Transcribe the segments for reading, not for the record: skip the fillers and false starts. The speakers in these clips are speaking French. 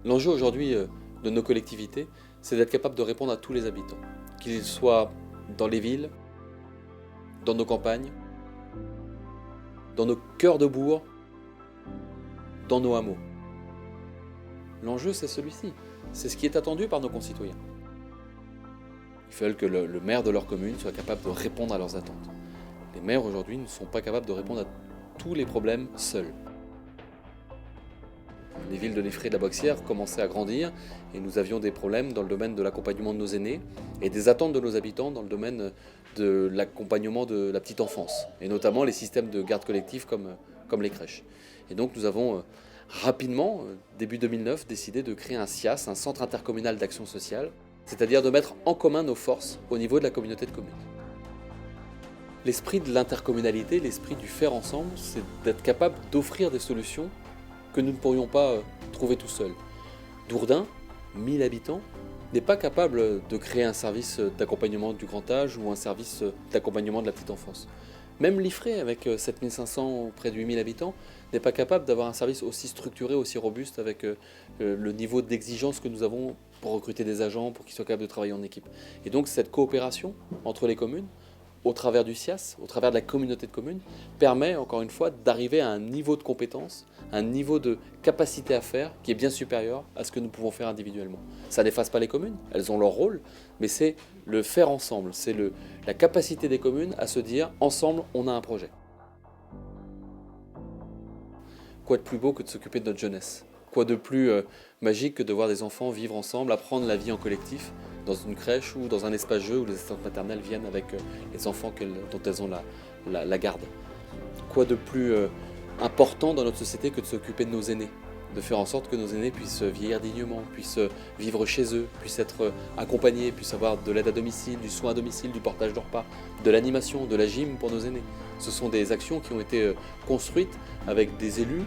L'enjeu aujourd'hui de nos collectivités, c'est d'être capable de répondre à tous les habitants, qu'ils soient dans les villes, dans nos campagnes, dans nos cœurs de bourg, dans nos hameaux. L'enjeu, c'est celui-ci. C'est ce qui est attendu par nos concitoyens. Il faut que le maire de leur commune soit capable de répondre à leurs attentes. Les maires aujourd'hui ne sont pas capables de répondre à tous les problèmes seuls. Les villes de l'Effray et de la Boxière commençaient à grandir et nous avions des problèmes dans le domaine de l'accompagnement de nos aînés et des attentes de nos habitants dans le domaine de l'accompagnement de la petite enfance, et notamment les systèmes de garde collective comme les crèches. Et donc nous avons rapidement, début 2009, décidé de créer un CIAS, un centre intercommunal d'action sociale, c'est-à-dire de mettre en commun nos forces au niveau de la communauté de communes. L'esprit de l'intercommunalité, l'esprit du faire ensemble, c'est d'être capable d'offrir des solutions que nous ne pourrions pas trouver tout seuls. Dourdain, 1000 habitants, n'est pas capable de créer un service d'accompagnement du grand âge ou un service d'accompagnement de la petite enfance. Même l'Effray, avec 7500 près de 8000 habitants, n'est pas capable d'avoir un service aussi structuré, aussi robuste, avec le niveau d'exigence que nous avons pour recruter des agents, pour qu'ils soient capables de travailler en équipe. Et donc cette coopération entre les communes, au travers du CIAS, au travers de la communauté de communes, permet encore une fois d'arriver à un niveau de compétence, un niveau de capacité à faire qui est bien supérieur à ce que nous pouvons faire individuellement. Ça n'efface pas les communes, elles ont leur rôle, mais c'est le faire ensemble, c'est la capacité des communes à se dire ensemble on a un projet. Quoi de plus beau que de s'occuper de notre jeunesse? Quoi de plus magique que de voir des enfants vivre ensemble, apprendre la vie en collectif, dans une crèche ou dans un espace jeu où les assistantes maternelles viennent avec les enfants dont elles ont la garde. Quoi de plus important dans notre société que de s'occuper de nos aînés, de faire en sorte que nos aînés puissent vieillir dignement, puissent vivre chez eux, puissent être accompagnés, puissent avoir de l'aide à domicile, du soin à domicile, du partage de repas, de l'animation, de la gym pour nos aînés. Ce sont des actions qui ont été construites avec des élus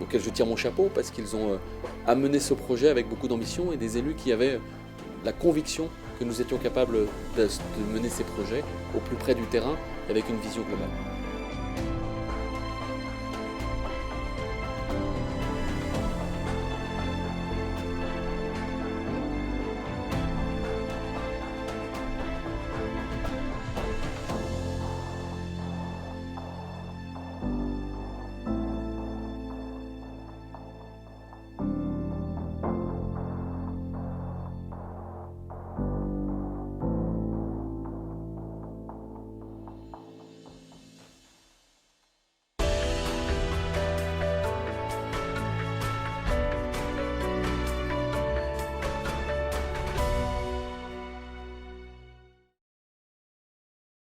auxquels je tire mon chapeau parce qu'ils ont amené ce projet avec beaucoup d'ambition et des élus qui avaient la conviction que nous étions capables de mener ces projets au plus près du terrain avec une vision globale.